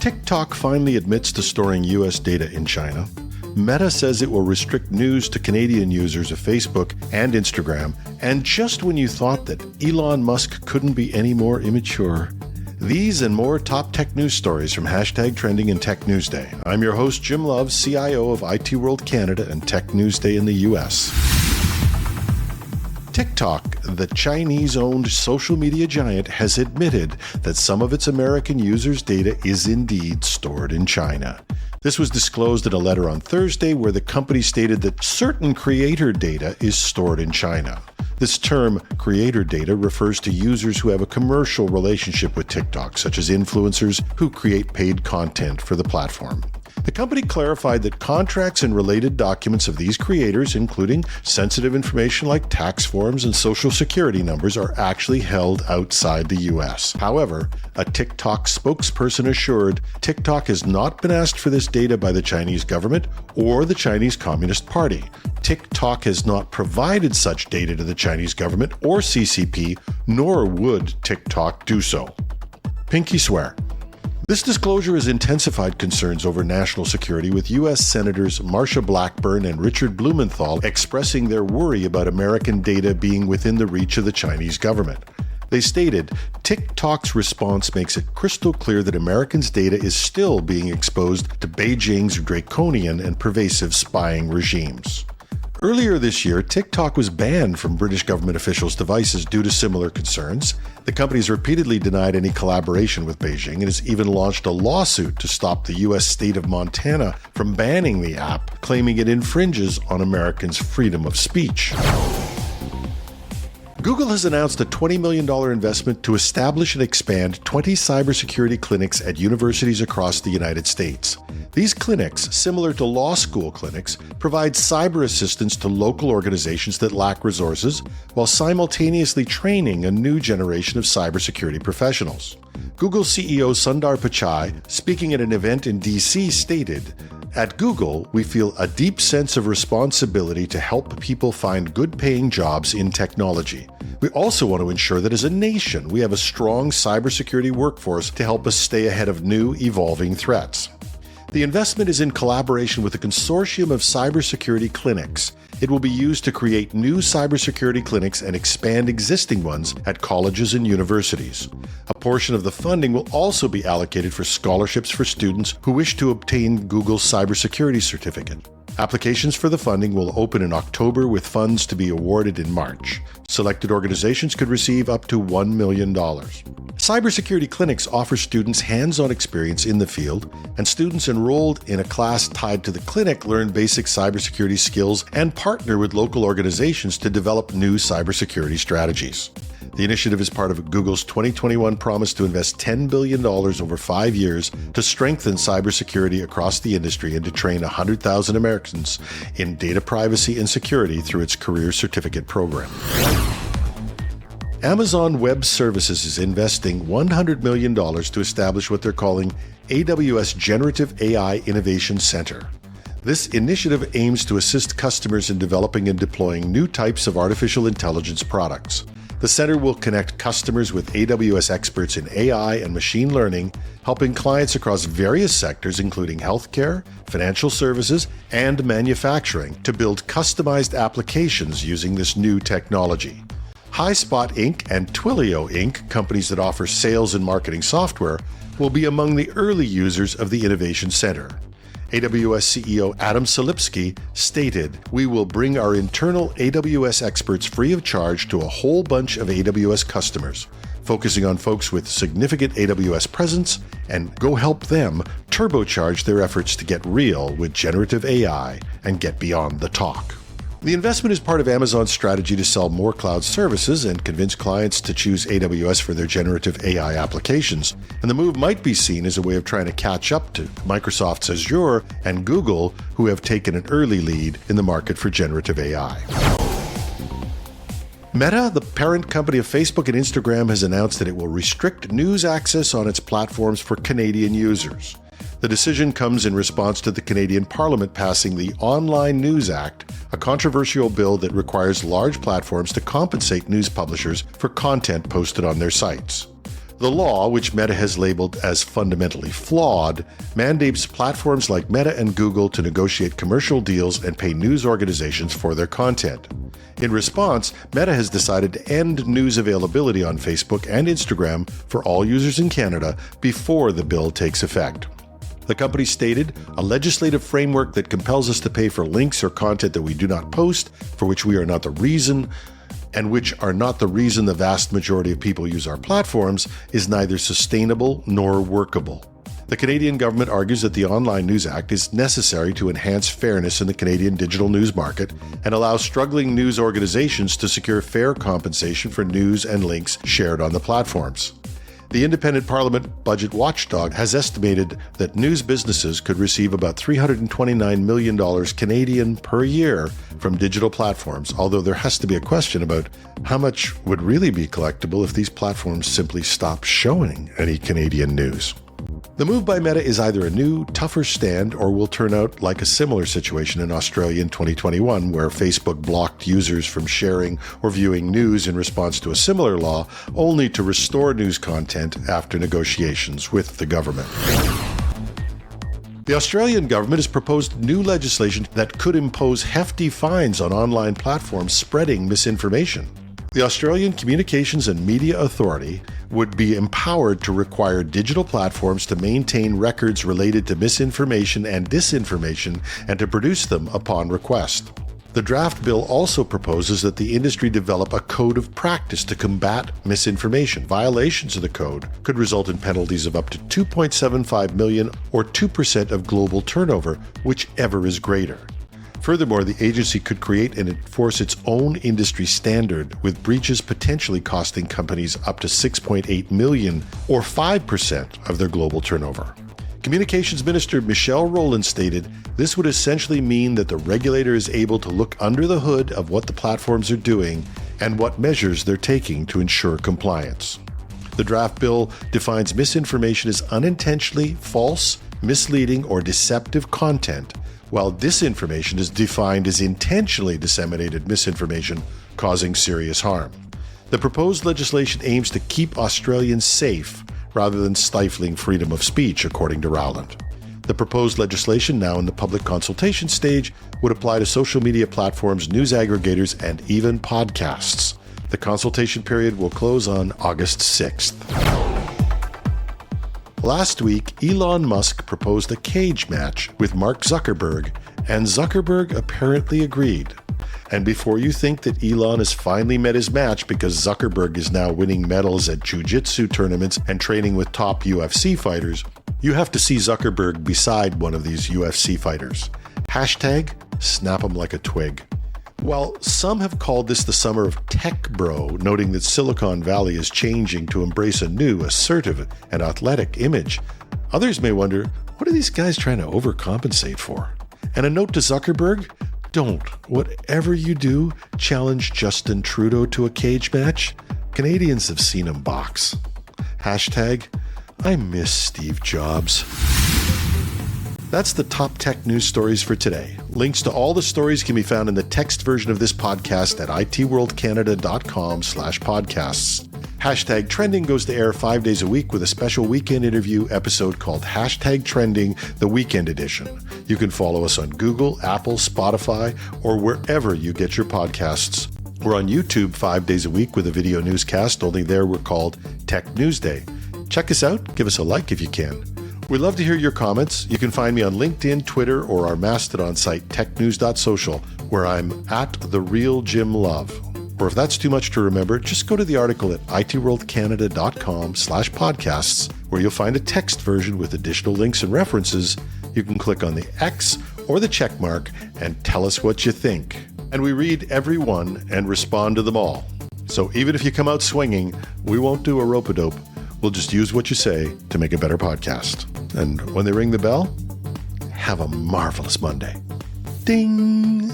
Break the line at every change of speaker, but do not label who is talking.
TikTok finally admits to storing U.S. data in China. Meta says it will restrict news to Canadian users of Facebook and Instagram. And just when you thought that Elon Musk couldn't be any more immature. These and more top tech news stories from #Trending and Tech News Day. I'm your host, Jim Love, CIO of IT World Canada and Tech News Day in the U.S. TikTok, the Chinese-owned social media giant, has admitted that some of its American users' data is indeed stored in China. This was disclosed in a letter on Thursday where the company stated that certain creator data is stored in China. This term, creator data, refers to users who have a commercial relationship with TikTok, such as influencers who create paid content for the platform. The company clarified that contracts and related documents of these creators, including sensitive information like tax forms and social security numbers, are actually held outside the U.S. However, a TikTok spokesperson assured TikTok has not been asked for this data by the Chinese government or the Chinese Communist Party. TikTok has not provided such data to the Chinese government or CCP, nor would TikTok do so. Pinky swear. This disclosure has intensified concerns over national security, with U.S. Senators Marsha Blackburn and Richard Blumenthal expressing their worry about American data being within the reach of the Chinese government. They stated, TikTok's response makes it crystal clear that Americans' data is still being exposed to Beijing's draconian and pervasive spying regimes. Earlier this year, TikTok was banned from British government officials' devices due to similar concerns. The company has repeatedly denied any collaboration with Beijing and has even launched a lawsuit to stop the U.S. state of Montana from banning the app, claiming it infringes on Americans' freedom of speech. Google has announced a $20 million investment to establish and expand 20 cybersecurity clinics at universities across the United States. These clinics, similar to law school clinics, provide cyber assistance to local organizations that lack resources, while simultaneously training a new generation of cybersecurity professionals. Google CEO Sundar Pichai, speaking at an event in D.C., stated, "At Google, we feel a deep sense of responsibility to help people find good-paying jobs in technology. We also want to ensure that as a nation, we have a strong cybersecurity workforce to help us stay ahead of new, evolving threats." The investment is in collaboration with a consortium of cybersecurity clinics. It will be used to create new cybersecurity clinics and expand existing ones at colleges and universities. A portion of the funding will also be allocated for scholarships for students who wish to obtain Google's cybersecurity certificate. Applications for the funding will open in October, with funds to be awarded in March. Selected organizations could receive up to $1 million. Cybersecurity clinics offer students hands-on experience in the field, and students enrolled in a class tied to the clinic learn basic cybersecurity skills and partner with local organizations to develop new cybersecurity strategies. The initiative is part of Google's 2021 promise to invest $10 billion over 5 years to strengthen cybersecurity across the industry and to train 100,000 Americans in data privacy and security through its career certificate program. Amazon Web Services is investing $100 million to establish what they're calling AWS Generative AI Innovation Center. This initiative aims to assist customers in developing and deploying new types of artificial intelligence products. The center will connect customers with AWS experts in AI and machine learning, helping clients across various sectors, including healthcare, financial services, and manufacturing, to build customized applications using this new technology. HighSpot Inc. and Twilio Inc., companies that offer sales and marketing software, will be among the early users of the Innovation Center. AWS CEO Adam Selipsky stated, "We will bring our internal AWS experts free of charge to a whole bunch of AWS customers, focusing on folks with significant AWS presence, and go help them turbocharge their efforts to get real with generative AI and get beyond the talk." The investment is part of Amazon's strategy to sell more cloud services and convince clients to choose AWS for their generative AI applications, and the move might be seen as a way of trying to catch up to Microsoft's Azure and Google, who have taken an early lead in the market for generative AI. Meta, the parent company of Facebook and Instagram, has announced that it will restrict news access on its platforms for Canadian users. The decision comes in response to the Canadian Parliament passing the Online News Act, a controversial bill that requires large platforms to compensate news publishers for content posted on their sites. The law, which Meta has labeled as fundamentally flawed, mandates platforms like Meta and Google to negotiate commercial deals and pay news organizations for their content. In response, Meta has decided to end news availability on Facebook and Instagram for all users in Canada before the bill takes effect. The company stated, "A legislative framework that compels us to pay for links or content that we do not post, for which we are not the reason, and which are not the reason the vast majority of people use our platforms, is neither sustainable nor workable." The Canadian government argues that the Online News Act is necessary to enhance fairness in the Canadian digital news market and allow struggling news organizations to secure fair compensation for news and links shared on the platforms. The Independent Parliament Budget Watchdog has estimated that news businesses could receive about $329 million Canadian per year from digital platforms, although there has to be a question about how much would really be collectible if these platforms simply stop showing any Canadian news. The move by Meta is either a new, tougher stand or will turn out like a similar situation in Australia in 2021, where Facebook blocked users from sharing or viewing news in response to a similar law, only to restore news content after negotiations with the government. The Australian government has proposed new legislation that could impose hefty fines on online platforms spreading misinformation. The Australian Communications and Media Authority would be empowered to require digital platforms to maintain records related to misinformation and disinformation and to produce them upon request. The draft bill also proposes that the industry develop a code of practice to combat misinformation. Violations of the code could result in penalties of up to $2.75 million or 2% of global turnover, whichever is greater. Furthermore, the agency could create and enforce its own industry standard, with breaches potentially costing companies up to $6.8 million or 5% of their global turnover. Communications Minister Michelle Rowland stated, "This would essentially mean that the regulator is able to look under the hood of what the platforms are doing and what measures they're taking to ensure compliance." The draft bill defines misinformation as unintentionally false, misleading, or deceptive content, while disinformation is defined as intentionally disseminated misinformation causing serious harm. The proposed legislation aims to keep Australians safe rather than stifling freedom of speech, according to Rowland. The proposed legislation, now in the public consultation stage, would apply to social media platforms, news aggregators, and even podcasts. The consultation period will close on August 6th. Last week, Elon Musk proposed a cage match with Mark Zuckerberg, and Zuckerberg apparently agreed. And before you think that Elon has finally met his match because Zuckerberg is now winning medals at jiu-jitsu tournaments and training with top UFC fighters, you have to see Zuckerberg beside one of these UFC fighters. Hashtag snap him like a twig. While some have called this the summer of tech bro, noting that Silicon Valley is changing to embrace a new, assertive, and athletic image, others may wonder, what are these guys trying to overcompensate for? And a note to Zuckerberg, don't, whatever you do, challenge Justin Trudeau to a cage match. Canadians have seen him box. Hashtag, I miss Steve Jobs. That's the top tech news stories for today. Links to all the stories can be found in the text version of this podcast at itworldcanada.com/podcasts. Hashtag Trending goes to air 5 days a week with a special weekend interview episode called Hashtag Trending, the Weekend Edition. You can follow us on Google, Apple, Spotify, or wherever you get your podcasts. We're on YouTube 5 days a week with a video newscast, only there we're called Tech News Day. Check us out, give us a like if you can. We'd love to hear your comments. You can find me on LinkedIn, Twitter, or our Mastodon site, technews.social, where I'm @TheRealJimLove. Or if that's too much to remember, just go to the article at itworldcanada.com/podcasts, where you'll find a text version with additional links and references. You can click on the X or the check mark and tell us what you think. And we read every one and respond to them all. So even if you come out swinging, we won't do a rope-a-dope. We'll just use what you say to make a better podcast. And when they ring the bell, have a marvelous Monday. Ding!